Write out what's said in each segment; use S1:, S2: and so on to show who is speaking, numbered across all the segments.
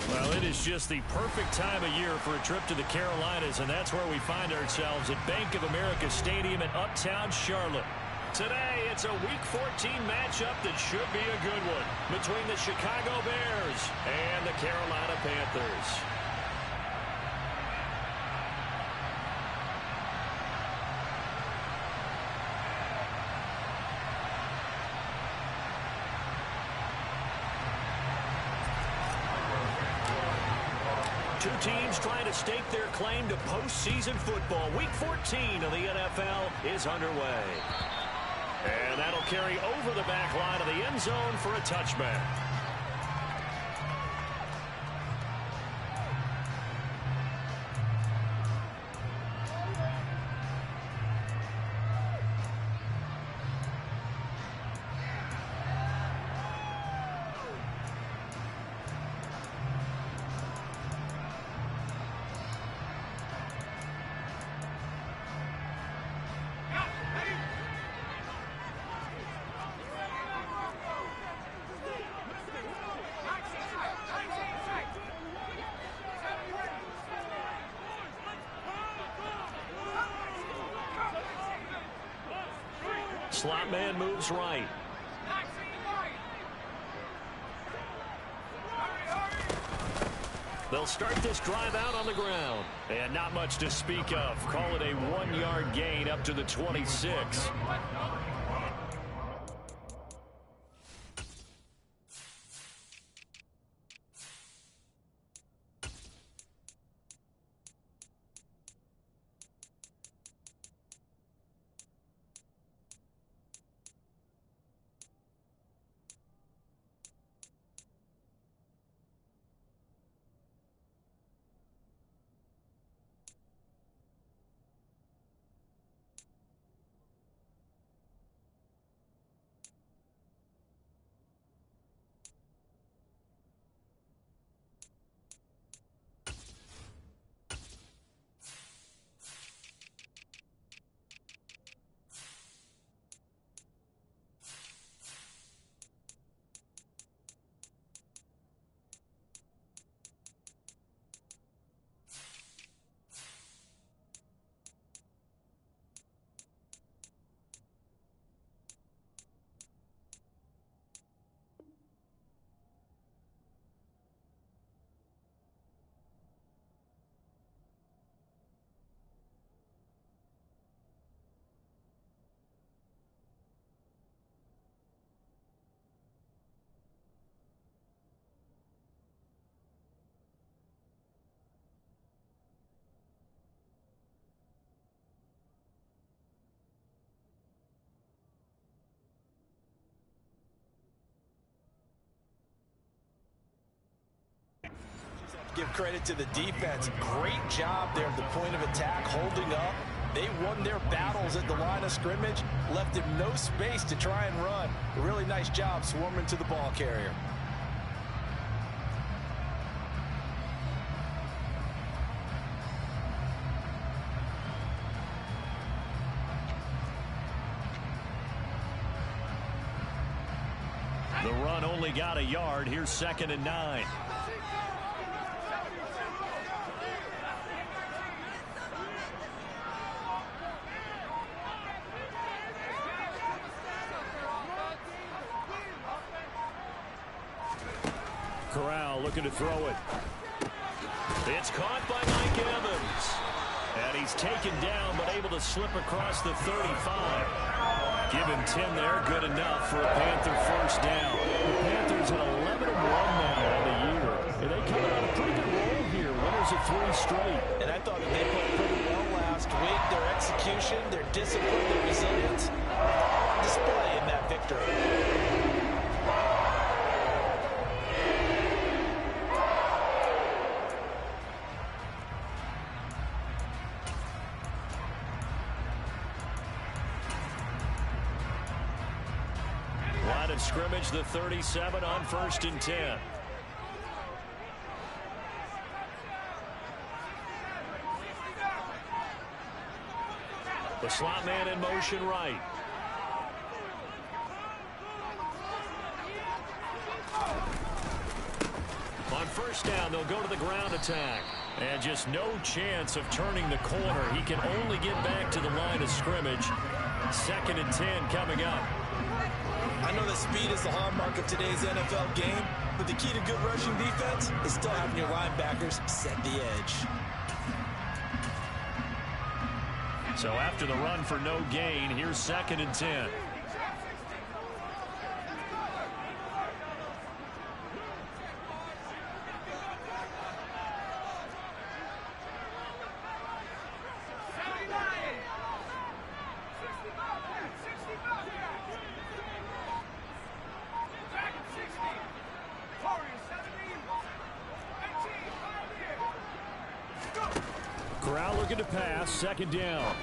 S1: Well, it is just the perfect time of year for a trip to the Carolinas, and that's where we find ourselves at Bank of America Stadium in Uptown Charlotte. Today, it's a Week 14 matchup that should be a good one between the Chicago Bears and the Carolina Panthers. Two teams trying to stake their claim to postseason football. Week 14 of the NFL is underway. And that'll carry over the back line of the end zone for a touchback. Slot man moves right. They'll start this drive out on the ground. And not much to speak of. Call it a 1-yard gain up to the 26.
S2: Give credit to the defense. Great job there at the point of attack, holding up. They won their battles at the line of scrimmage, left him no space to try and run. A really nice job swarming to the ball carrier.
S1: The run only got a yard. Here's 2nd and 9. Corral looking to throw it. It's caught by Mike Evans. And he's taken down but able to slip across the 35. Give him 10 there. Good enough for a Panther first down. The Panthers at 11-1 now on the year. And they come on a pretty good roll here. Winners of 3 straight.
S2: And I thought that they played pretty well last week. Their execution, their discipline, their resilience on display in that victory.
S1: Line of scrimmage, the 37 on 1st and 10. The slot man in motion right. first down, they'll go to the ground attack. And just no chance of turning the corner. He can only get back to the line of scrimmage. 2nd and 10 coming up.
S2: I know that speed is the hallmark of today's NFL game, but the key to good rushing defense is still having your linebackers set the edge.
S1: So after the run for no gain, here's 2nd and 10. Corral looking to pass, 2nd down.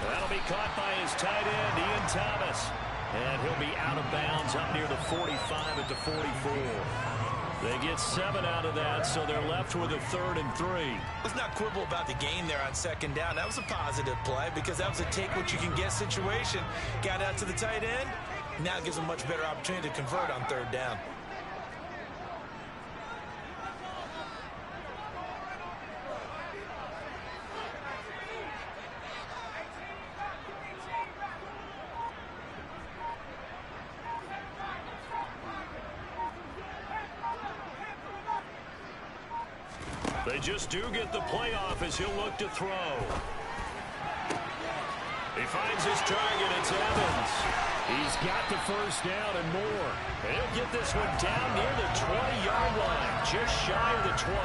S1: That'll be caught by his tight end, Ian Thomas. And he'll be out of bounds up near the 45 at the 44. They get 7 out of that, so they're left with a 3rd and 3.
S2: Let's not quibble about the gain there on 2nd down. That was a positive play because that was a take-what-you-can-get situation. Got out to the tight end. Now it gives them a much better opportunity to convert on 3rd down.
S1: They just do get the playoff as he'll look to throw. He finds his target. It's Evans. He's got the first down and more. He'll get this one down near the 20-yard line, just shy of the 20.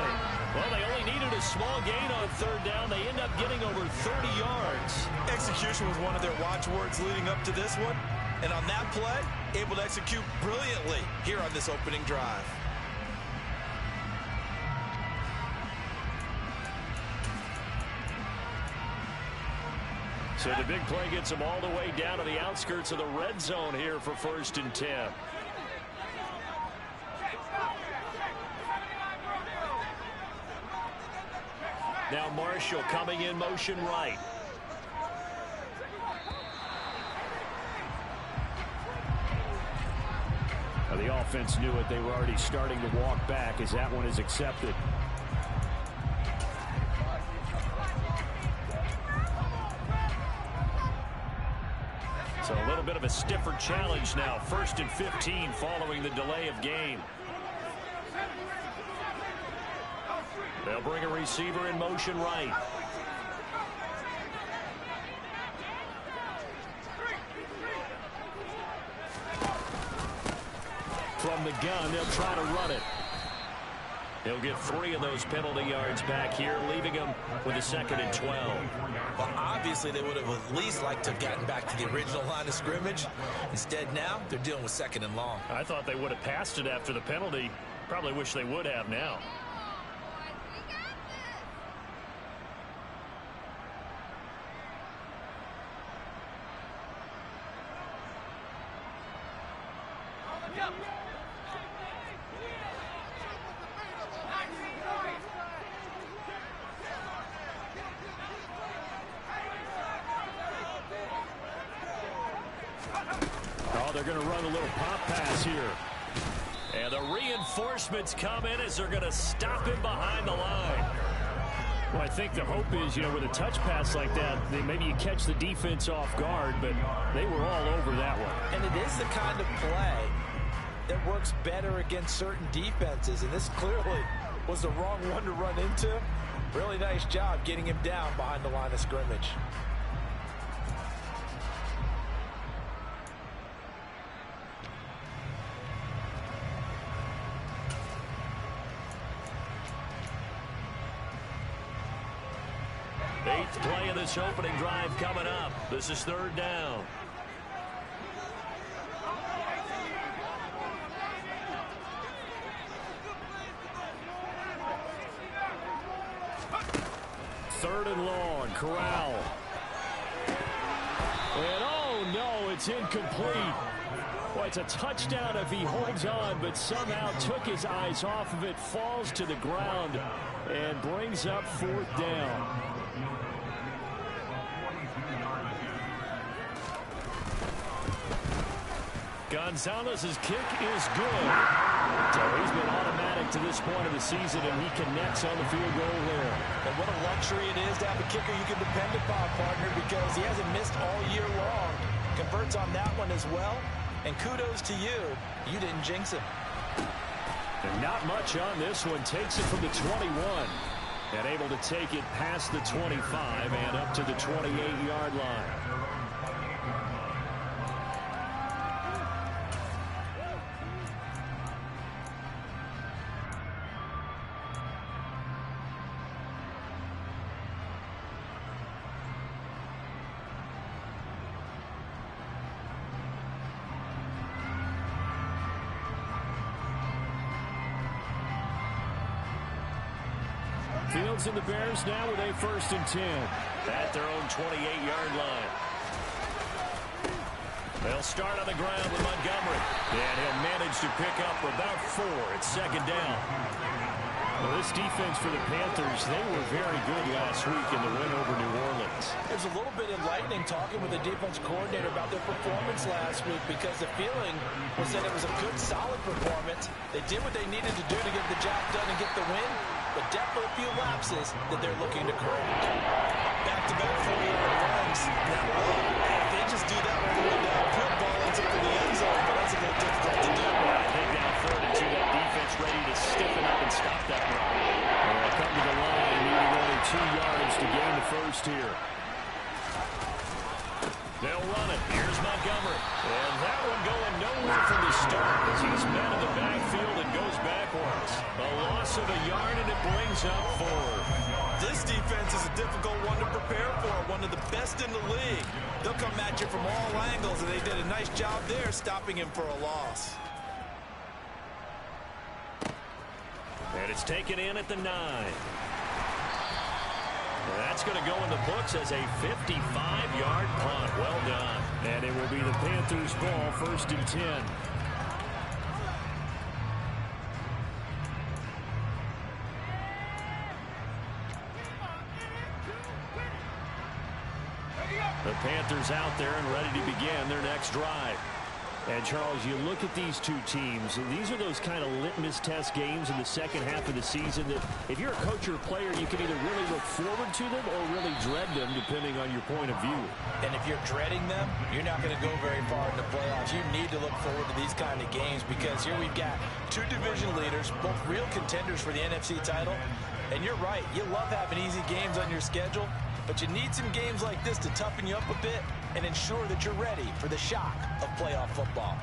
S1: Well, they only needed a small gain on 3rd down. They end up getting over 30 yards.
S2: Execution was one of their watchwords leading up to this one. And on that play, able to execute brilliantly here on this opening drive.
S1: So the big play gets them all the way down to the outskirts of the red zone here for 1st and 10. Now Marshall coming in motion right. Now the offense knew it. They were already starting to walk back as that one is accepted. So a little bit of a stiffer challenge now. 1st and 15 following the delay of game. They'll bring a receiver in motion right. From the gun, they'll try to run it. He'll get 3 of those penalty yards back here, leaving him with a 2nd and 12.
S2: Well, obviously, they would have at least liked to have gotten back to the original line of scrimmage. Instead, now, they're dealing with 2nd and long.
S1: I thought they would have passed it after the penalty. Probably wish they would have now. They're going to run a little pop pass here. And the reinforcements come in as they're going to stop him behind the line. Well, I think the hope is, with a touch pass like that, maybe you catch the defense off guard, but they were all over that one.
S2: And it is the kind of play that works better against certain defenses, and this clearly was the wrong one to run into. Really nice job getting him down behind the line of scrimmage.
S1: Eighth play of this opening drive coming up. This is 3rd down. Third and long, Corral. And oh no, it's incomplete. Well, it's a touchdown if he holds on, but somehow took his eyes off of it, falls to the ground, and brings up 4th down. Gonzalez's kick is good. So he's been automatic. strike to this point of the season, and he connects on the field goal there.
S2: And what a luxury it is to have a kicker you can depend upon, partner, because he hasn't missed all year long. Converts on that one as well. And kudos to you. You didn't jinx him.
S1: And not much on this one. Takes it from the 21. And able to take it past the 25 and up to the 28-yard line. Fields and the Bears now with a 1st and 10 at their own 28-yard line. They'll start on the ground with Montgomery, and he'll manage to pick up about 4 at 2nd down. Well, this defense for the Panthers, they were very good last week in the win over New Orleans.
S2: It was a little bit enlightening talking with the defense coordinator about their performance last week, because the feeling was that it was a good, solid performance. They did what they needed to do to get the job done and get the win, but definitely a few lapses that they're looking to correct. Back-to-back 40-yard runs. Now, if they just do that when they're down, put ball into the end zone, but that's a little difficult to do.
S1: I think now 3rd and 2, that defense ready to stiffen up and stop that run. They'll come to the line, needing only 2 yards to gain the 1st here. They'll run it. Here's Montgomery. And that one going nowhere from the start as he's met in the backfield and goes backwards. A loss of a yard, and it brings up 4.
S2: This defense is a difficult one to prepare for, one of the best in the league. They'll come at you from all angles, and they did a nice job there stopping him for a loss.
S1: And it's taken in at the 9. That's going to go in the books as a 55-yard punt. Well done. And it will be the Panthers' ball, 1st and 10. The Panthers out there and ready to begin their next drive. And, Charles, you look at these two teams, and these are those kind of litmus test games in the second half of the season that if you're a coach or a player, you can either really look forward to them or really dread them, depending on your point of view.
S2: And if you're dreading them, you're not going to go very far in the playoffs. You need to look forward to these kind of games, because here we've got 2 division leaders, both real contenders for the NFC title. And you're right, you love having easy games on your schedule, but you need some games like this to toughen you up a bit and ensure that you're ready for the shock of playoff football.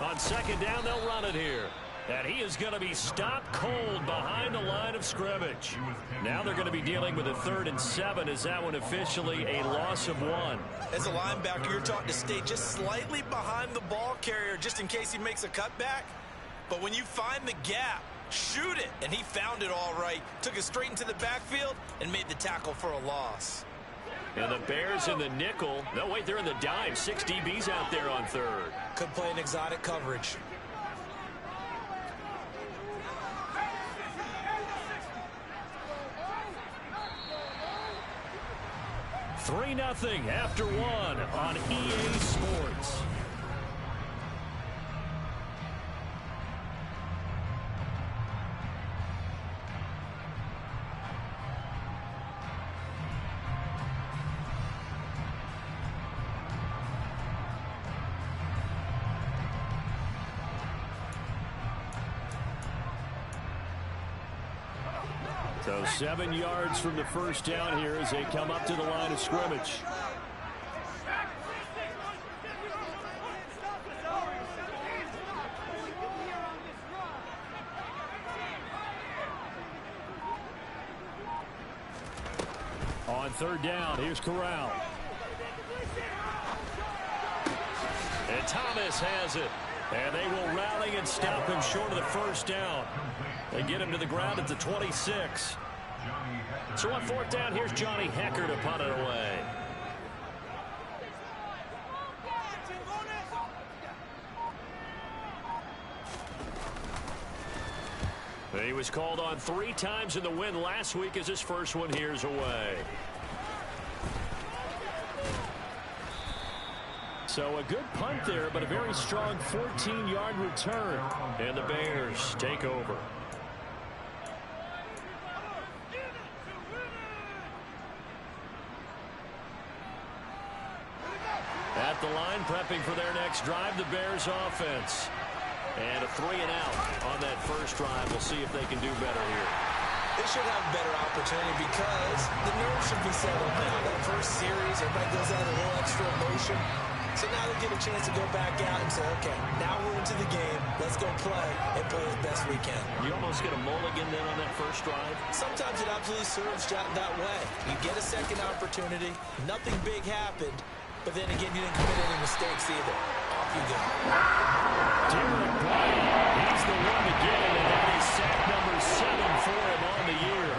S1: On 2nd down, they'll run it here. And he is going to be stopped cold behind the line of scrimmage. Now they're going to be dealing with a 3rd and 7. Is that one officially a loss of 1?
S2: As a linebacker, you're taught to stay just slightly behind the ball carrier just in case he makes a cutback. But when you find the gap, shoot it. And he found it all right. Took it straight into the backfield and made the tackle for a loss.
S1: And the Bears in the nickel. No, wait, they're in the dime. 6 DBs out there on 3rd.
S2: Could play an exotic coverage.
S1: Three 3-0 after 1 on EA Sports. So 7 yards from the 1st down here as they come up to the line of scrimmage. On 3rd down, here's Corral. And Thomas has it. And they will rally and stop him short of the 1st down. They get him to the ground at the 26. So on fourth down, here's Johnny Hekker to punt it away. He was called on 3 times in the win last week as his first one here's away. So a good punt there, but a very strong 14-yard return. And the Bears take over. At the line, prepping for their next drive, the Bears offense. And a 3-and-out on that first drive. We'll see if they can do better here.
S2: They should have a better opportunity because the nerves should be settled now. That first series, everybody goes out a little extra emotion. So now they get a chance to go back out and say, okay, now we're into the game. Let's go play and play as best we can.
S1: You almost get a mulligan then on that first drive?
S2: Sometimes it absolutely serves that way. You get a second opportunity. Nothing big happened. But then again, you didn't commit any mistakes either. Off you go.
S1: Derek Bryant, he's the one to get it, and that is sack number 7 for him on the year.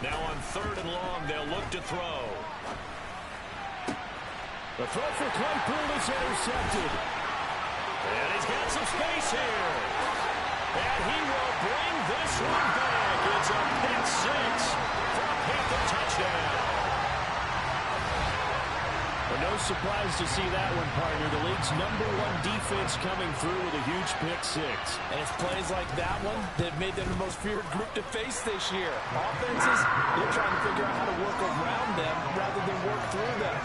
S1: Now on 3rd and long, they'll look to throw. The throw for Claypool is intercepted. And he's got some space here. And he will bring this one back. It's a pick 6 for a Panther touchdown. Well, no surprise to see that one, partner. The league's #1 defense coming through with a huge pick 6.
S2: And it's plays like that one that made them the most feared group to face this year. Offenses, they're trying to figure out how to work around them rather than work through them.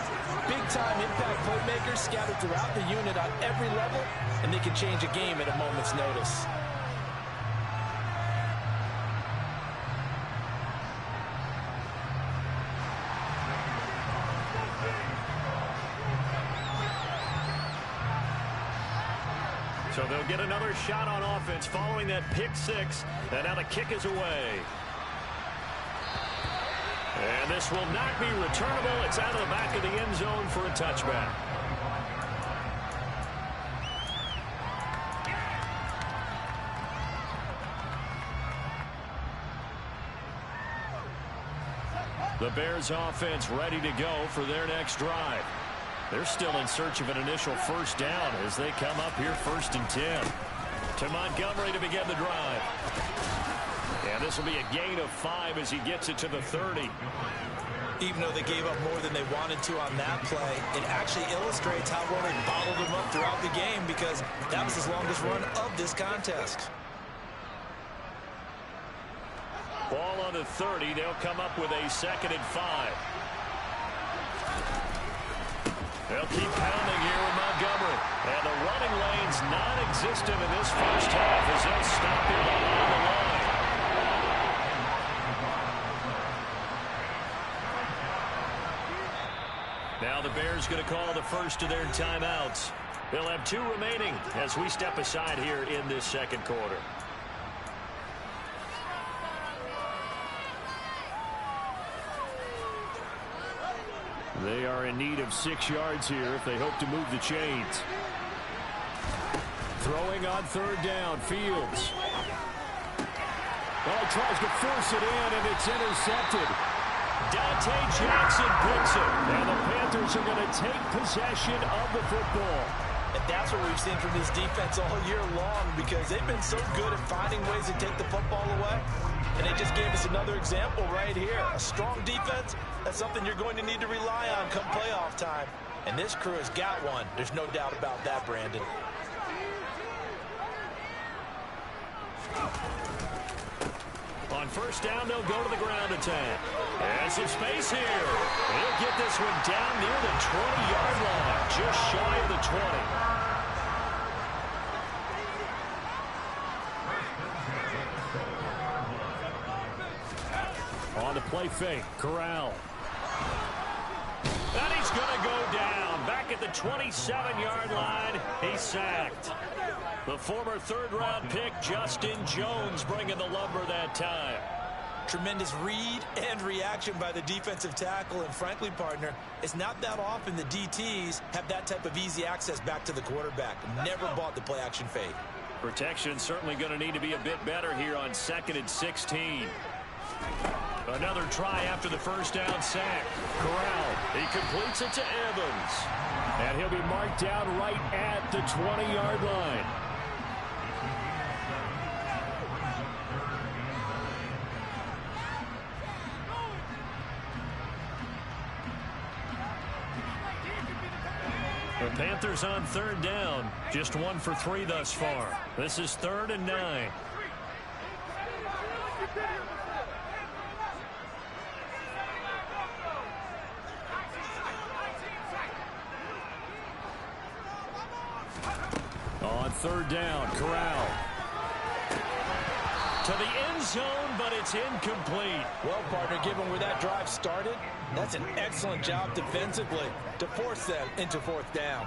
S2: Big-time impact playmakers scattered throughout the unit on every level, and they can change a game at a moment's notice.
S1: So they'll get another shot on offense following that pick 6. And now the kick is away. And this will not be returnable. It's out of the back of the end zone for a touchback. The Bears offense ready to go for their next drive. They're still in search of an initial first down as they come up here 1st and 10. To Montgomery to begin the drive. And this will be a gain of 5 as he gets it to the 30.
S2: Even though they gave up more than they wanted to on that play, it actually illustrates how well they bottled them up throughout the game because that was his longest run of this contest.
S1: Ball on the 30. They'll come up with a 2nd and 5. They'll keep pounding here with Montgomery. And the running lane's non-existent in this first half as they'll stop him behind the line. Now the Bears going to call the first of their timeouts. They'll have 2 remaining as we step aside here in this 2nd quarter. They are in need of 6 yards here if they hope to move the chains. Throwing on 3rd down, Fields. Oh, tries to force it in, and it's intercepted. Dante Jackson picks it, and the Panthers are going to take possession of the football.
S2: And that's what we've seen from this defense all year long because they've been so good at finding ways to take the football away. And they just gave us another example right here. A strong defense, that's something you're going to need to rely on come playoff time. And this crew has got one. There's no doubt about that, Brandon.
S1: On 1st down, they'll go to the ground attack. And some space here. They'll get this one down near the 20-yard line, just shy of the 20. On the play fake, Corral. And he's going to go down. Back at the 27-yard line, he's sacked. The former 3rd-round pick, Justin Jones, bringing the lumber that time.
S2: Tremendous read and reaction by the defensive tackle. And frankly, partner, it's not that often the DTs have that type of easy access back to the quarterback. Never bought the play-action fake.
S1: Protection certainly going to need to be a bit better here on 2nd and 16. Another try after the first down sack. Corral, he completes it to Evans. And he'll be marked down right at the 20-yard line. The Panthers on 3rd down. Just 1 for 3 thus far. This is 3rd and 9. On 3rd down, Corral. To the end zone, but it's incomplete.
S2: Well, partner, given where that drive started, that's an excellent job defensively to force them into 4th down.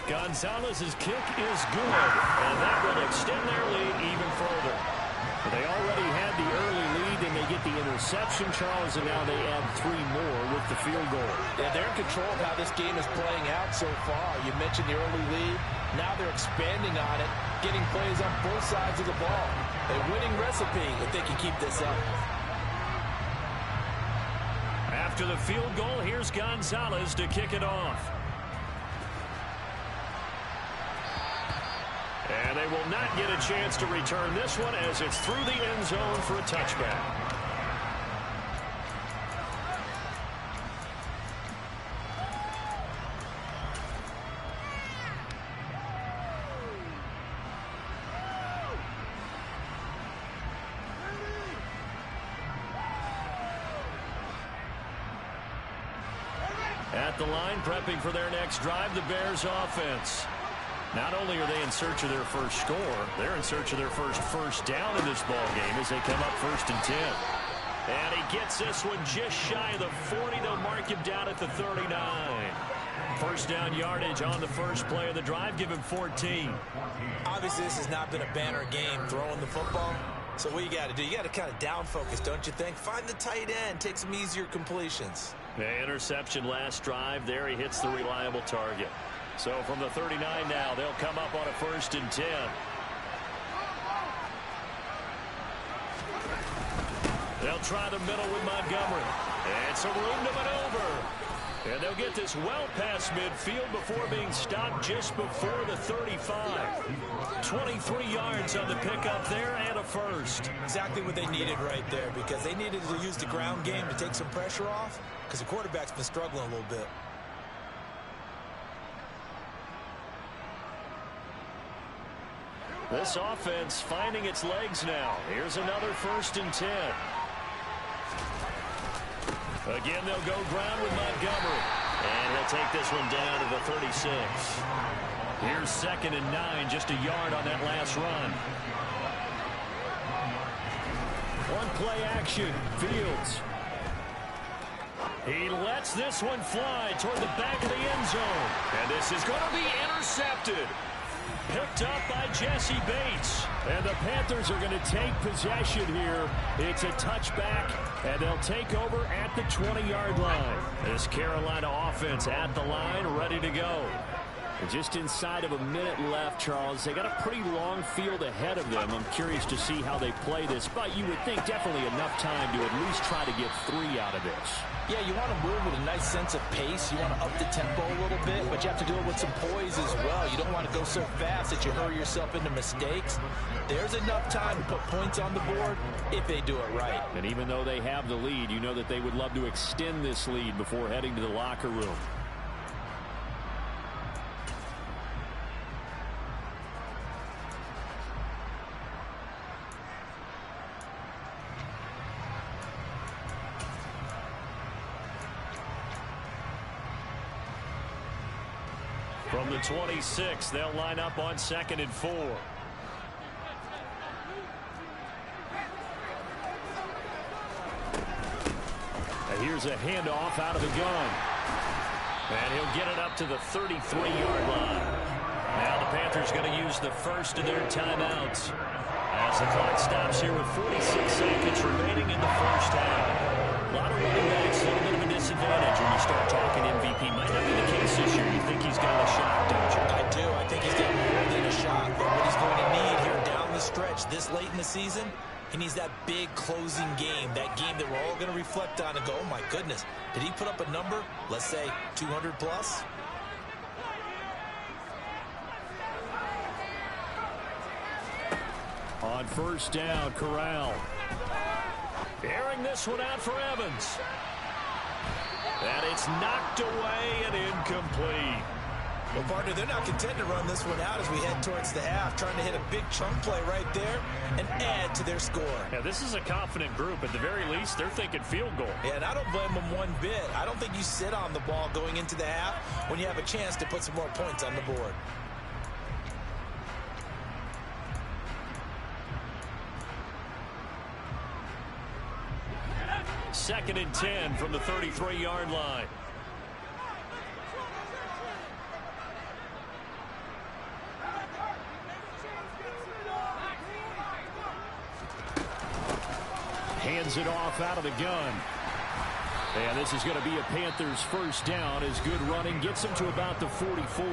S1: Gonzalez's kick is good, and that will extend their lead even further. They already had the early lead, and they get the interception, Charles, and now they add 3 more with the field goal.
S2: Yeah, they're in control of how this game is playing out so far. You mentioned the early lead. Now they're expanding on it, getting plays on both sides of the ball. A winning recipe if they can keep this up.
S1: After the field goal, here's Gonzalez to kick it off. And they will not get a chance to return this one as it's through the end zone for a touchback. At the line, prepping for their next drive, the Bears offense. Not only are they in search of their first score, they're in search of their first down in this ball game as they come up 1st and 10. And he gets this one just shy of the 40. They'll mark him down at the 39. First down yardage on the first play of the drive. Give him 14.
S2: Obviously, this has not been a banner game throwing the football. So what you got to do, you got to kind of down focus, don't you think? Find the tight end, take some easier completions.
S1: The interception last drive. There he hits the reliable target. So from the 39 now, they'll come up on a 1st and 10. They'll try the middle with Montgomery. And some room to maneuver. And they'll get this well past midfield before being stopped just before the 35. 23 yards on the pickup there and a first.
S2: Exactly what they needed right there, because they needed to use the ground game to take some pressure off, because the quarterback's been struggling a little bit.
S1: This offense finding its legs now. Here's another 1st and 10. Again, they'll go ground with Montgomery. And he'll take this one down to the 36. Here's 2nd and 9, just a yard on that last run. One play action, Fields. He lets this one fly toward the back of the end zone. And this is going to be intercepted. Picked up by Jesse Bates. And the Panthers are going to take possession here. It's a touchback, and they'll take over at the 20-yard line. This Carolina offense at the line, ready to go. And just inside of a minute left, Charles. They got a pretty long field ahead of them. I'm curious to see how they play this, but you would think definitely enough time to at least try to get 3 out of this.
S2: Yeah, you want to move with a nice sense of pace. You want to up the tempo a little bit, but you have to do it with some poise as well. You don't want to go so fast that you hurry yourself into mistakes. There's enough time to put points on the board if they do it right.
S1: And even though they have the lead, you know that they would love to extend this lead before heading to the locker room. From the 26, they'll line up on 2nd and 4. And here's a handoff out of the gun. And he'll get it up to the 33-yard line. Now the Panthers going to use the first of their timeouts as the clock stops here with 46 seconds remaining in the first half. A lot of running backs, a little bit of a disadvantage when you start talking MVP. Might not be the case this year. You think he's got a shot, don't you?
S2: I do. I think he's got more than a shot. But what he's going to need here down the stretch this late in the season, he needs that big closing game, that game that we're all going to reflect on and go, oh, my goodness, did he put up a number, let's say 200 plus?
S1: On first down, Corral. Airing this one out for Evans. And it's knocked away and incomplete.
S2: Well, partner, they're not content to run this one out as we head towards the half, trying to hit a big chunk play right there and add to their score.
S1: Yeah, this is a confident group. At the very least, they're thinking field goal.
S2: Yeah, and I don't blame them one bit. I don't think you sit on the ball going into the half when you have a chance to put some more points on the board.
S1: Second and 10 from the 33-yard line. Hands it off out of the gun. And this is going to be a Panthers first down as good running gets them to about the 44.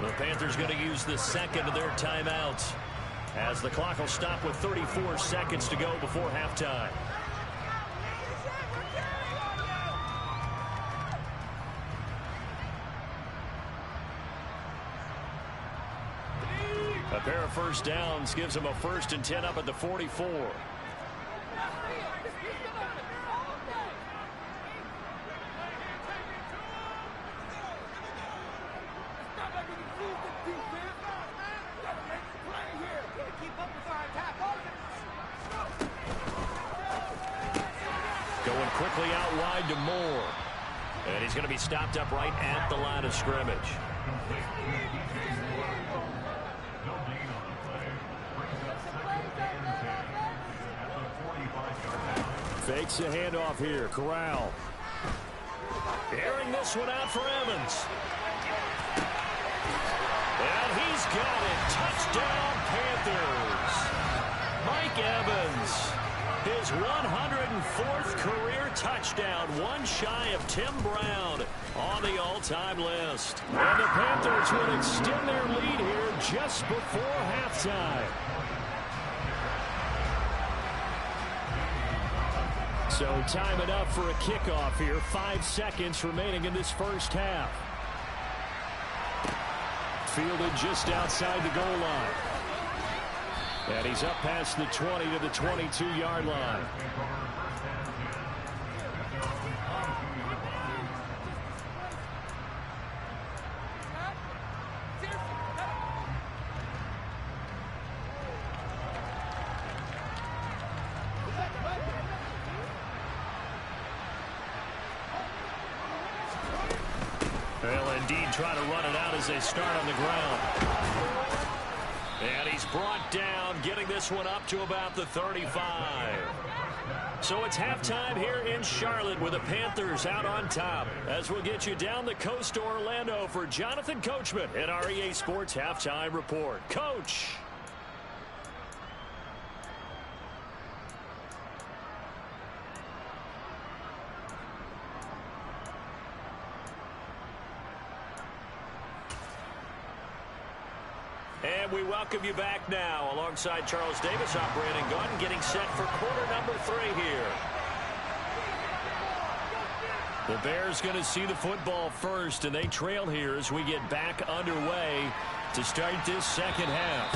S1: The Panthers going to use the second of their timeouts as the clock will stop with 34 seconds to go before halftime. A pair of first downs gives them a 1st and 10 up at the 44. Going quickly out wide to Moore. And he's going to be stopped up right at the line of scrimmage. Fakes a handoff here. Corral. Airing this one out for Evans. And he's got it. Touchdown, Panthers. Mike Evans. His 104th career touchdown. One shy of Tim Brown on the all-time list. And the Panthers will extend their lead here just before halftime. So time it up for a kickoff here. 5 seconds remaining in this first half. Fielded just outside the goal line. And he's up past the 20 to the 22-yard line. They'll indeed try to run it out as they start on the ground. And he's brought down, getting this one up to about the 35. So it's halftime here in Charlotte with the Panthers out on top. As we'll get you down the coast to Orlando for Jonathan Coachman at our EA Sports Halftime Report. Coach. And we welcome you back now alongside Charles Davis, operating gun, getting set for quarter number 3 here. The Bears going to see the football first, and they trail here as we get back underway to start this second half.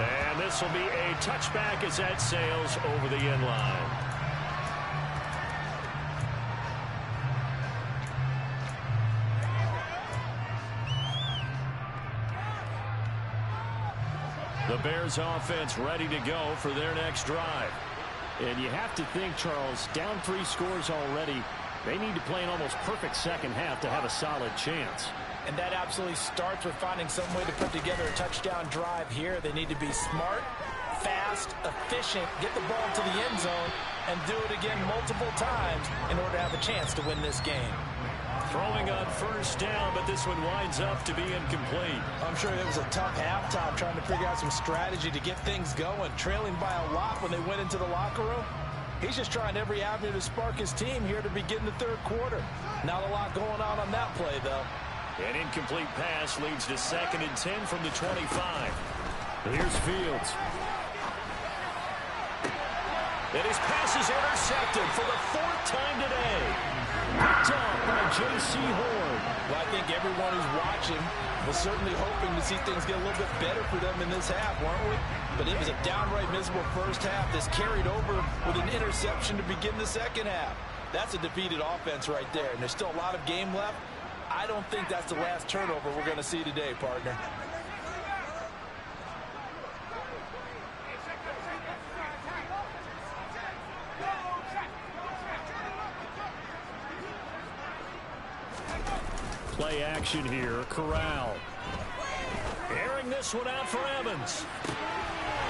S1: And this will be a touchback as that sails over the end line. The Bears offense ready to go for their next drive. And you have to think, Charles, down 3 scores already. They need to play an almost perfect second half to have a solid chance.
S2: And that absolutely starts with finding some way to put together a touchdown drive here. They need to be smart, fast, efficient, get the ball to the end zone, and do it again multiple times in order to have a chance to win this game.
S1: Throwing on first down, but this one winds up to be incomplete.
S2: I'm sure it was a tough halftime trying to figure out some strategy to get things going, trailing by a lot when they went into the locker room. He's just trying every avenue to spark his team here to begin the third quarter. Not a lot going on that play, though.
S1: An incomplete pass leads to 2nd and 10 from the 25. Here's Fields. And his pass is intercepted for the 4th time today. Picked up by J.C. Horn.
S2: Well, I think everyone who's watching was certainly hoping to see things get a little bit better for them in this half, weren't we? But it was a downright miserable first half. This carried over with an interception to begin the second half. That's a defeated offense right there, and there's still a lot of game left. I don't think that's the last turnover we're going to see today, partner.
S1: Play action here. Corral. Airing this one out for Evans.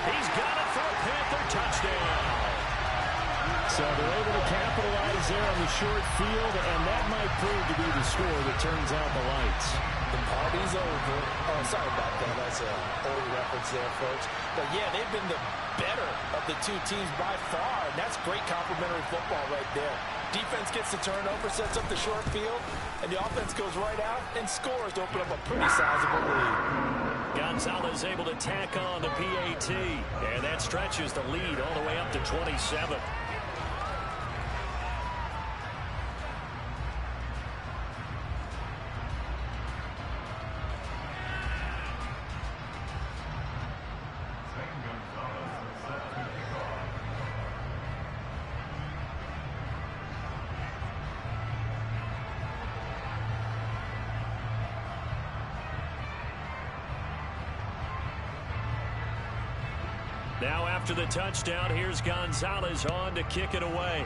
S1: He's got it for a Panther touchdown. So they're able to capitalize there on the short field, and that might prove to be the score that turns out the lights.
S2: The party's over. Oh, sorry about that. That's an old reference there, folks. But, yeah, they've been the better of the two teams by far, and that's great complimentary football right there. Defense gets the turnover, sets up the short field, and the offense goes right out and scores to open up a pretty sizable lead.
S1: Gonzalez able to tack on the PAT, and that stretches the lead all the way up to 27. Now after the touchdown, here's Gonzalez on to kick it away.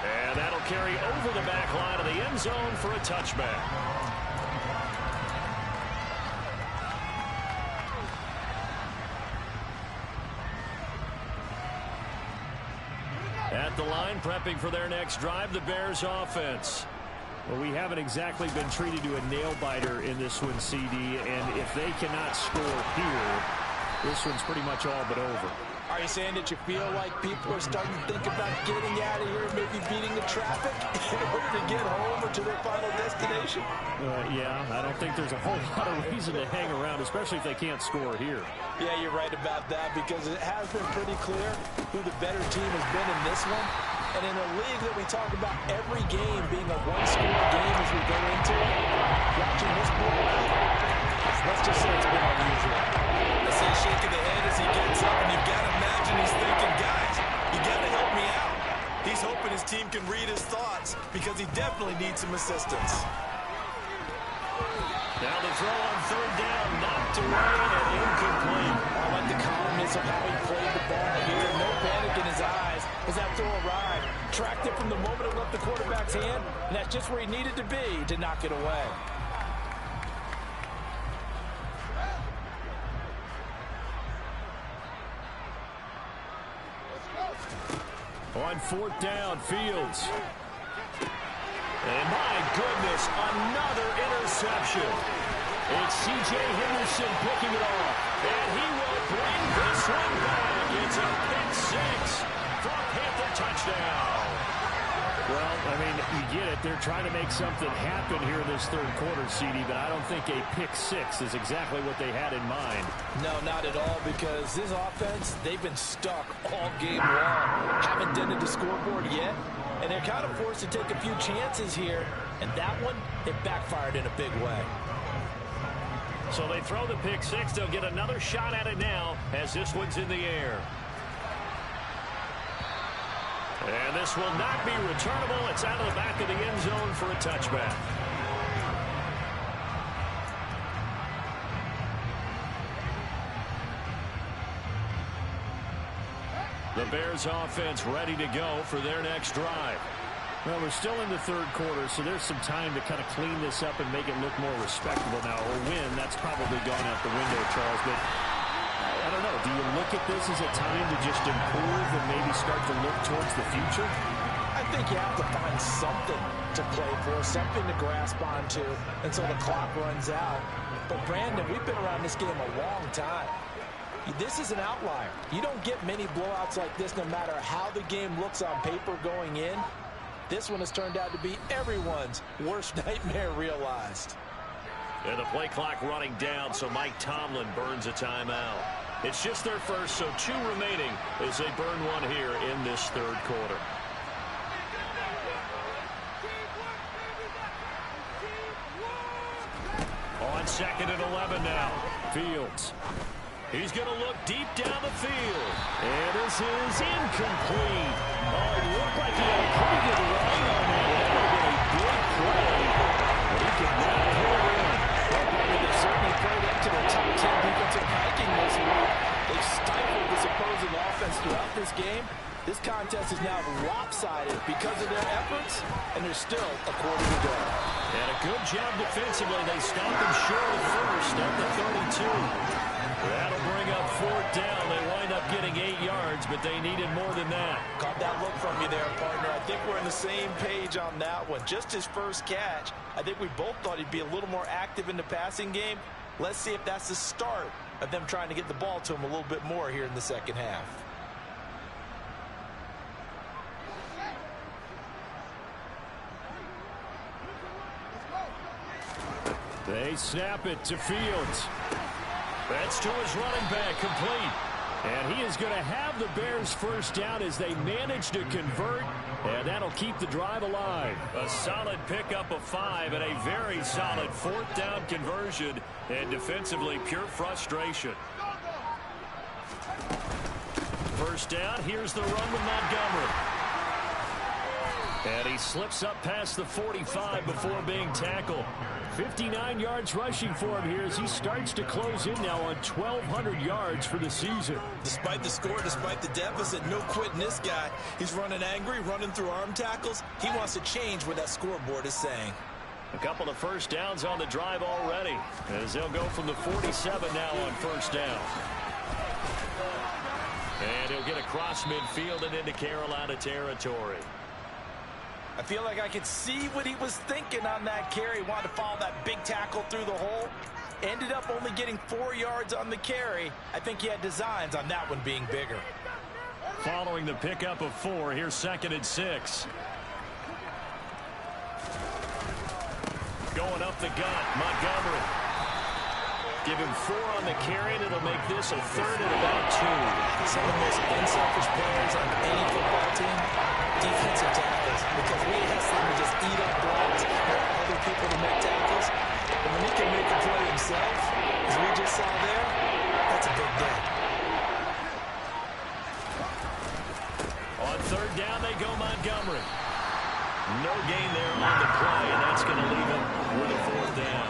S1: And that'll carry over the back line of the end zone for a touchback. At the line, prepping for their next drive, the Bears offense. Well, we haven't exactly been treated to a nail-biter in this one, CD, and if they cannot score here, this one's pretty much all but over.
S2: Are you saying that you feel like people are starting to think about getting out of here, maybe beating the traffic in order to get home or to their final destination?
S1: Yeah, I don't think there's a whole lot of reason to hang around, especially if they can't score here.
S2: Yeah, you're right about that, because it has been pretty clear who the better team has been in this one. And in a league that we talk about every game being a one-score game as we go into it, watching this play out, let's just say it's been unusual. I see shaking the head as he gets up, and you've got to imagine he's thinking, guys, you got to help me out. He's hoping his team can read his thoughts because he definitely needs some assistance.
S1: Now the throw on third down, knocked away and incomplete.
S2: I like the calmness of how he played the ball here. No panic in his eyes as that throw arrived. Tracked it from the moment it left the quarterback's hand, and that's just where he needed to be to knock it away.
S1: On fourth down, Fields. And my goodness, another interception. It's C.J. Henderson picking it off. And he will bring this one back. It's a pick six for a Panther touchdown. Well, I mean, you get it. They're trying to make something happen here this third quarter, CD, but I don't think a pick six is exactly what they had in mind.
S2: No, not at all, because this offense, they've been stuck all game long. Haven't dented the scoreboard yet, and they're kind of forced to take a few chances here, and that one, it backfired in a big way.
S1: So they throw the pick six. They'll get another shot at it now as this one's in the air. And this will not be returnable. It's out of the back of the end zone for a touchback. The Bears offense ready to go for their next drive. Well, we're still in the third quarter, so there's some time to kind of clean this up and make it look more respectable now. Or win, that's probably gone out the window, Charles. But I don't know. Do you look at this as a time to just improve and maybe start to look towards the future?
S2: I think you have to find something to play for, something to grasp onto until the clock runs out. But, Brandon, we've been around this game a long time. This is an outlier. You don't get many blowouts like this no matter how the game looks on paper going in. This one has turned out to be everyone's worst nightmare realized.
S1: And the play clock running down, so Mike Tomlin burns a timeout. It's just their first, so 2 remaining as they burn one here in this third quarter. On 2nd and 11 now. Fields. He's going to look deep down the field. And this is incomplete. Oh, it looked like he had a pretty good line on that. That would have been a big play. But he can now pull it in.
S2: They certainly played up to the top 10 defensive ranking this week. They've stifled this opposing offense throughout this game. This contest is now lopsided because of their efforts, and there's still a quarter to go.
S1: And a good job defensively. They stopped him short of first at the 32. That'll bring up 4th down. They wind up getting 8 yards, but they needed more than that.
S2: Caught that look from you there, partner. I think we're on the same page on that one. Just his first catch. I think we both thought he'd be a little more active in the passing game. Let's see if that's the start of them trying to get the ball to him a little bit more here in the second half.
S1: They snap it to Fields. That's to his running back, complete. And he is going to have the Bears first down as they manage to convert, and that'll keep the drive alive. A solid pickup of 5 and a very solid 4th down conversion, and defensively pure frustration. First down, here's the run with Montgomery. And he slips up past the 45 before being tackled. 59 yards rushing for him here as he starts to close in now on 1,200 yards for the season.
S2: Despite the score, despite the deficit, no quitting this guy. He's running angry, running through arm tackles. He wants to change what that scoreboard is saying.
S1: A couple of first downs on the drive already as they'll go from the 47 now on first down. And he'll get across midfield and into Carolina territory.
S2: I feel like I could see what he was thinking on that carry. He wanted to follow that big tackle through the hole. Ended up only getting 4 yards on the carry. I think he had designs on that one being bigger.
S1: Following the pickup of 4, here's 2nd and 6. Going up the gut, Montgomery. Give him 4 on the carry, and it'll make this a 3rd and about 2.
S2: Some of the most unselfish players on any football team, defensive tackles, because we ask them to just eat up blocks for other people to make tackles. And when he can make the play himself, as we just saw there, that's a big day.
S1: On 3rd down, they go Montgomery. No gain there on the play, and that's going to leave him with a 4th down.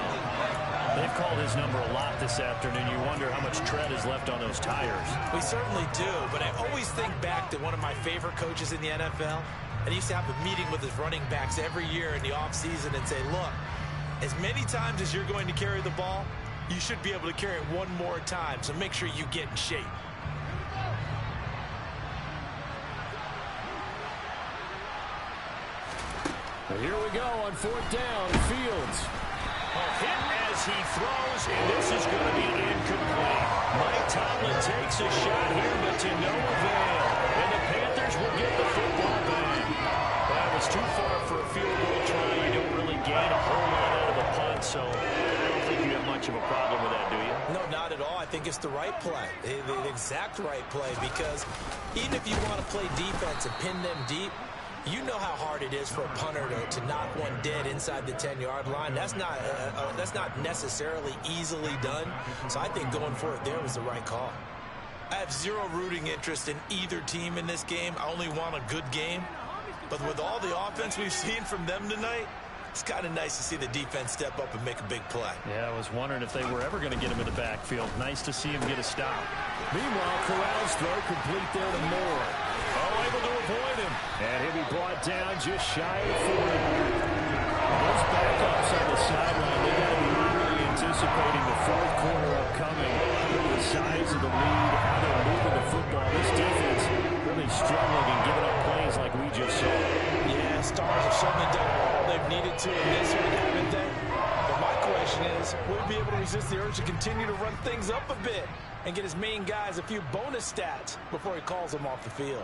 S1: They've called his number a lot this afternoon. You wonder how much tread is left on those tires.
S2: We certainly do, but I always think back to one of my favorite coaches in the NFL. And he used to have a meeting with his running backs every year in the offseason and say, look, as many times as you're going to carry the ball, you should be able to carry it one more time, so make sure you get in shape.
S1: And here we go on 4th down, Fields. A hit as he throws, and this is going to be incomplete. Mike Tomlin takes a shot here, but to no avail. And the Panthers will get the football back. That was too far for a field goal try. You don't really gain a whole lot out of a punt, so I don't think you have much of a problem with that, do you?
S2: No, not at all. I think it's the right play, the exact right play, because even if you want to play defense and pin them deep, you know how hard it is for a punter to knock one dead inside the 10-yard line. That's not necessarily easily done. So I think going for it there was the right call. I have zero rooting interest in either team in this game. I only want a good game. But with all the offense we've seen from them tonight, it's kind of nice to see the defense step up and make a big play.
S1: Yeah, I was wondering if they were ever going to get him in the backfield. Nice to see him get a stop. Meanwhile, Corral's throw complete there to Moore. Oh, able to avoid him. And he'll be brought down just shy of 40. Those backups on the sideline, they got to be really anticipating the 4th quarter upcoming. Look at the size of the lead, how they're moving the football. This defense really struggling and giving up plays like we just saw.
S2: Yeah, two in this one, haven't they? But my question is, will he be able to resist the urge to continue to run things up a bit and get his main guys a few bonus stats before he calls them off the field?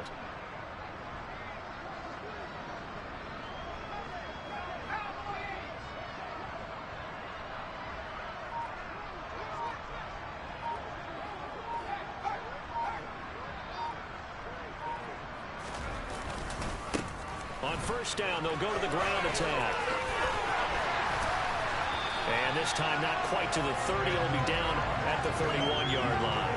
S1: On first down, they'll go to the ground attack. And this time not quite to the 30. He'll be down at the 31-yard line.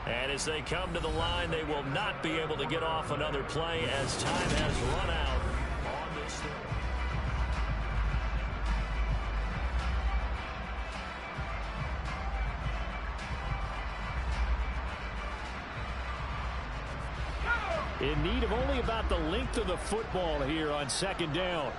S1: And as they come to the line, they will not be able to get off another play as time has run out on this. In need of only about the length of the football here on second down.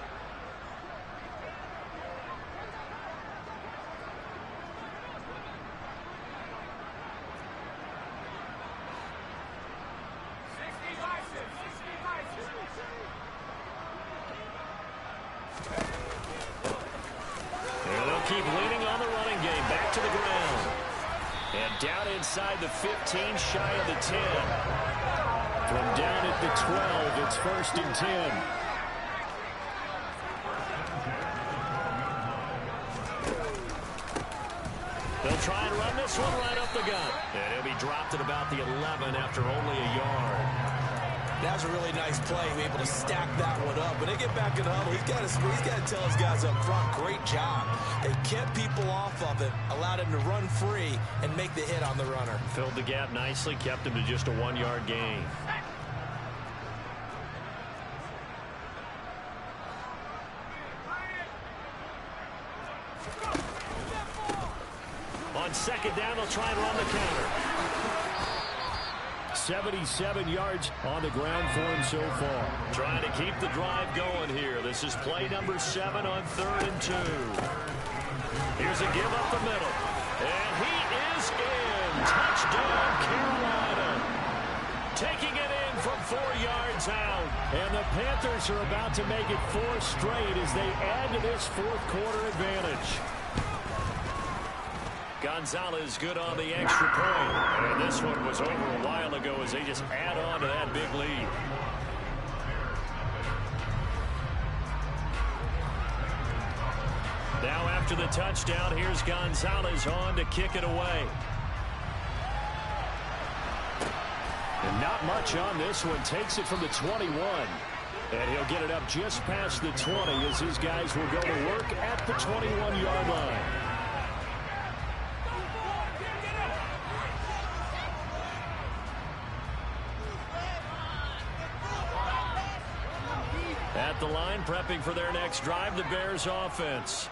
S1: Keep leaning on the running game. Back to the ground. And down inside the 15, shy of the 10. From down at the 12, it's first and 10. They'll try and run this one right up the gut. And he'll be dropped at about the 11 after only a yard.
S2: That was a really nice play. He was able to stack that one up. When they get back in the huddle, he's got to tell his guys up front, great job. They kept people off of him, allowed him to run free and make the hit on the runner.
S1: Filled the gap nicely, kept him to just a 1-yard gain. On second down, they'll try and run the counter. 77 yards on the ground for him so far. Trying to keep the drive going here. This is play number 7 on 3rd and 2. Here's a give up the middle. And he is in. Touchdown, Carolina. Taking it in from 4 yards out. And the Panthers are about to make it 4 straight as they add to this fourth quarter advantage. Gonzalez good on the extra point. And this one was over a while ago as they just add on to that big lead. Now after the touchdown, here's Gonzalez on to kick it away. And not much on this one. Takes it from the 21. And he'll get it up just past the 20 as his guys will go to work at the 21-yard line. At the line, prepping for their next drive, the Bears offense.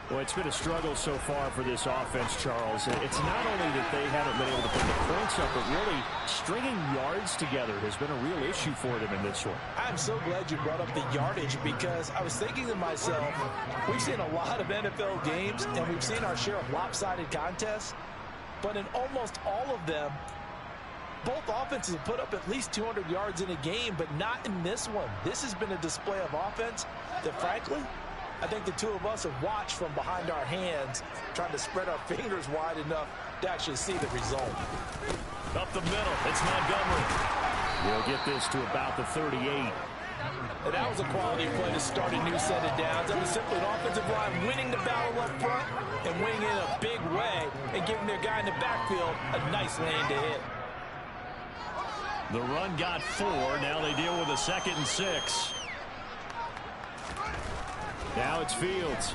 S1: Well, it's been a struggle so far for this offense, Charles. It's not only that they haven't been able to put the points up, but really stringing yards together has been a real issue for them in this one.
S2: I'm so glad you brought up the yardage because I was thinking to myself, we've seen a lot of NFL games and we've seen our share of lopsided contests, but in almost all of them, both offenses have put up at least 200 yards in a game, but not in this one. This has been a display of offense that, frankly, I think the two of us have watched from behind our hands, trying to spread our fingers wide enough to actually see the result.
S1: Up the middle, it's Montgomery. We'll get this to about the 38.
S2: And that was a quality play to start a new set of downs. That was simply an offensive line winning the battle up front and winning it in a big way and giving their guy in the backfield a nice lane to hit.
S1: The run got 4. Now they deal with a 2nd and 6. Now it's Fields.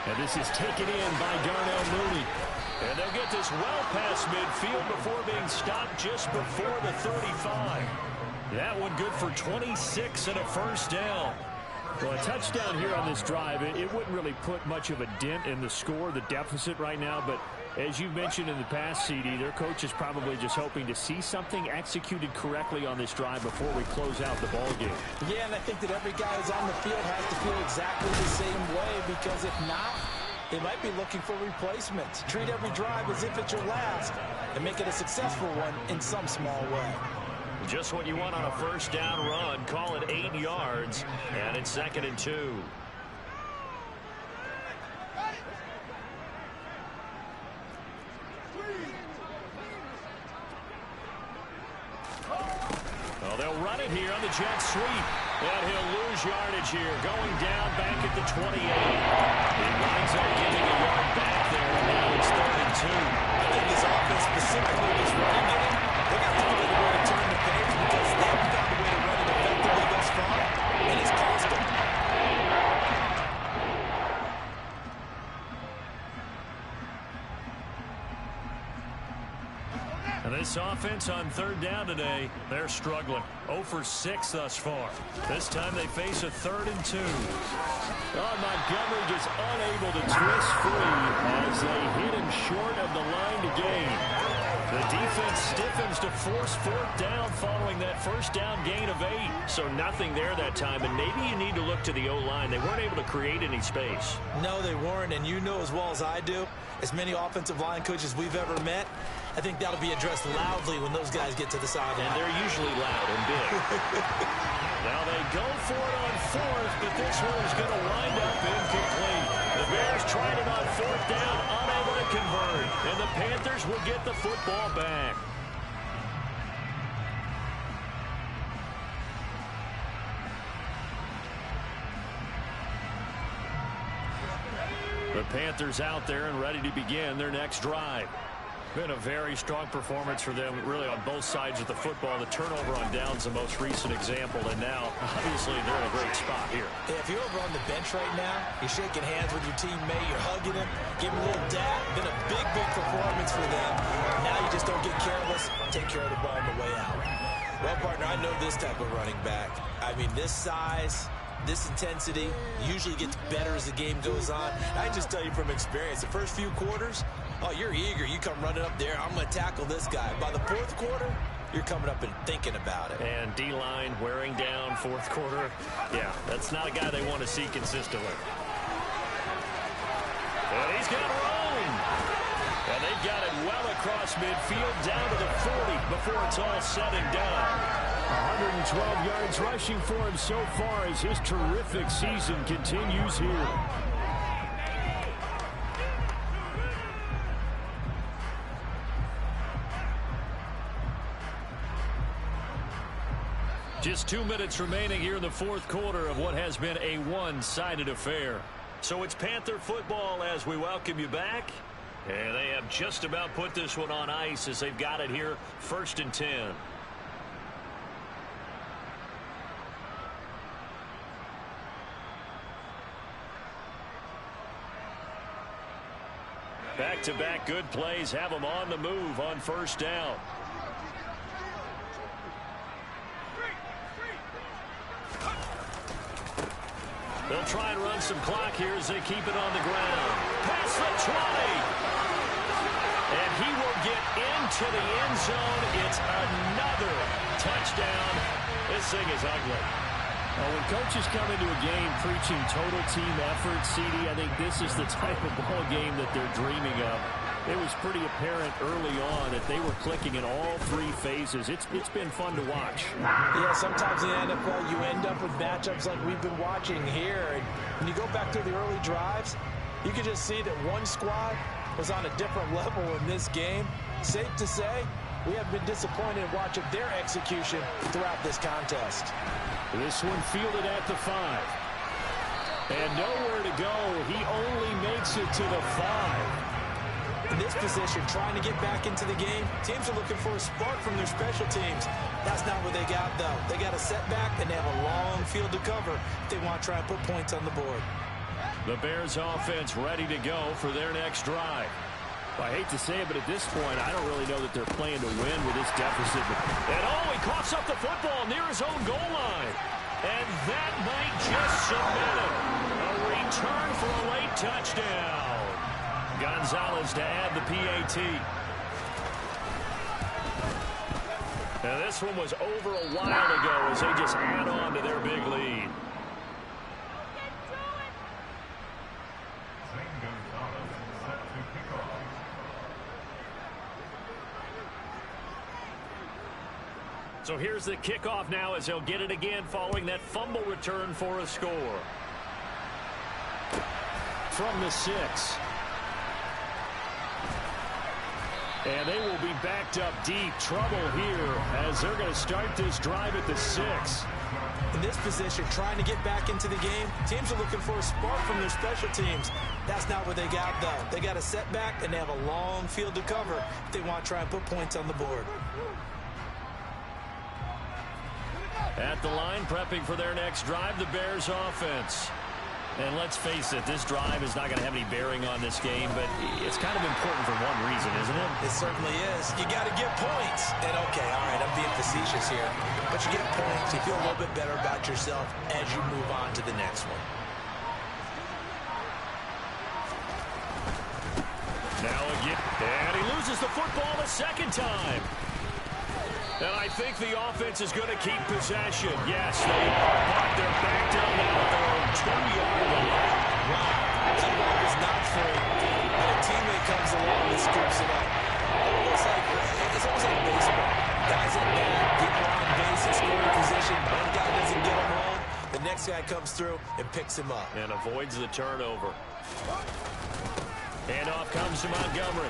S1: And this is taken in by Darnell Mooney. And they'll get this well past midfield before being stopped just before the 35. That one good for 26 and a first down. Well, a touchdown here on this drive, it wouldn't really put much of a dent in the score, the deficit right now, but As you mentioned in the past, CD, their coach is probably just hoping to see something executed correctly on this drive before we close out the ball game.
S2: Yeah, and I think that every guy who's on the field has to feel exactly the same way, because if not, they might be looking for replacements. Treat every drive as if it's your last and make it a successful one in some small way.
S1: Just what you want on a first down run. Call it 8 yards, and it's 2nd and 2. Well, they'll run it here on the jet sweep. And he'll lose yardage here. Going down back at the 28. He winds up getting a yard back there, and now it's 3rd and 2.
S2: I think this offense, specifically this running game, they got to find a way to turn the page, because they haven't found a way to run it effectively thus far, and it's cost them.
S1: And this offense on 3rd down today, they're struggling. 0 for 6 thus far. This time they face a 3rd and 2. Oh, Montgomery just unable to twist free as they hit him short of the line to gain. The defense stiffens to force 4th down following that first down gain of 8. So nothing there that time, and maybe you need to look to the O-line. They weren't able to create any space.
S2: No, they weren't, and you know as well as I do, as many offensive line coaches we've ever met, I think that'll be addressed loudly when those guys get to the sideline.
S1: And they're usually loud and big. Now they go for it on 4th, but this one is going to wind up incomplete. The Bears tried it on 4th down, unable to convert. And the Panthers will get the football back. The Panthers out there and ready to begin their next drive. Been a very strong performance for them, really, on both sides of the football. The turnover on downs, the most recent example, and now, obviously, they're in a great spot here.
S2: Yeah, if you're over on the bench right now, you're shaking hands with your teammate, you're hugging him, giving him a little dab. Been a big, big performance for them. Now you just don't get careless, take care of the ball on the way out. Well, partner, I know this type of running back. I mean, this size, this intensity usually gets better as the game goes on. I can just tell you from experience, the first few quarters, oh, you're eager. You come running up there. I'm going to tackle this guy. By the 4th quarter, you're coming up and thinking about it.
S1: And D-line wearing down 4th quarter. Yeah, that's not a guy they want to see consistently. And he's got room. And they've got it well across midfield down to the 40 before it's all said and done. 112 yards rushing for him so far as his terrific season continues here. Just 2 minutes remaining here in the 4th quarter of what has been a one-sided affair. So it's Panther football as we welcome you back. And they have just about put this one on ice as they've got it here, 1st and 10. Back-to-back good plays have them on the move on 1st down. They'll try and run some clock here as they keep it on the ground. Past the 20. And he will get into the end zone. It's another touchdown. This thing is ugly. Well, when coaches come into a game preaching total team effort, CD, I think this is the type of ball game that they're dreaming of. It was pretty apparent early on that they were clicking in all 3 phases. It's been fun to watch.
S2: Yeah, sometimes in the NFL you end up with matchups like we've been watching here. And when you go back to the early drives, you can just see that one squad was on a different level in this game. Safe to say, we have been disappointed in watching their execution throughout this contest.
S1: This one fielded at the 5. And nowhere to go. He only makes it to the 5.
S2: In this position, trying to get back into the game, teams are looking for a spark from their special teams. That's not what they got, though. They got a setback, and they have a long field to cover if they want to try and put points on the board.
S1: The Bears offense ready to go for their next drive. I hate to say it, but at this point, I don't really know that they're playing to win with this deficit. And he coughs up the football near his own goal line. And that might just cement him. A return for a late touchdown. Gonzalez to add the PAT. Now this one was over a while ago as they just add on to their big lead. So here's the kickoff now as they'll get it again following that fumble return for a score. From the 6. And they will be backed up deep. Trouble here as they're going to start this drive at the 6.
S2: In this position, trying to get back into the game, teams are looking for a spark from their special teams. That's not what they got, though. They got a setback, and they have a long field to cover if they want to try and put points on the board.
S1: At the line, prepping for their next drive, the Bears offense. And let's face it, this drive is not going to have any bearing on this game, but it's kind of important for one reason, isn't it?
S2: It certainly is. You got to get points. And, okay, all right, I'm being facetious here. But you get points, you feel a little bit better about yourself as you move on to the next one.
S1: Now again, and he loses the football a second time. And I think the offense is going to keep possession. Yes, they are, but they're backed up now at their own 2-yard line.
S2: Wow, teamwork is not free, but a teammate comes along and scoops it up. It's almost like baseball. Guys at bat, people on base in scoring position. One guy doesn't get him wrong, the next guy comes through and picks him up.
S1: And avoids the turnover. And off comes to Montgomery.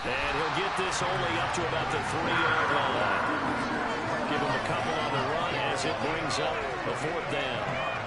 S1: And he'll get this only up to about the 3-yard line. Give him a couple on the run as it brings up a 4th down.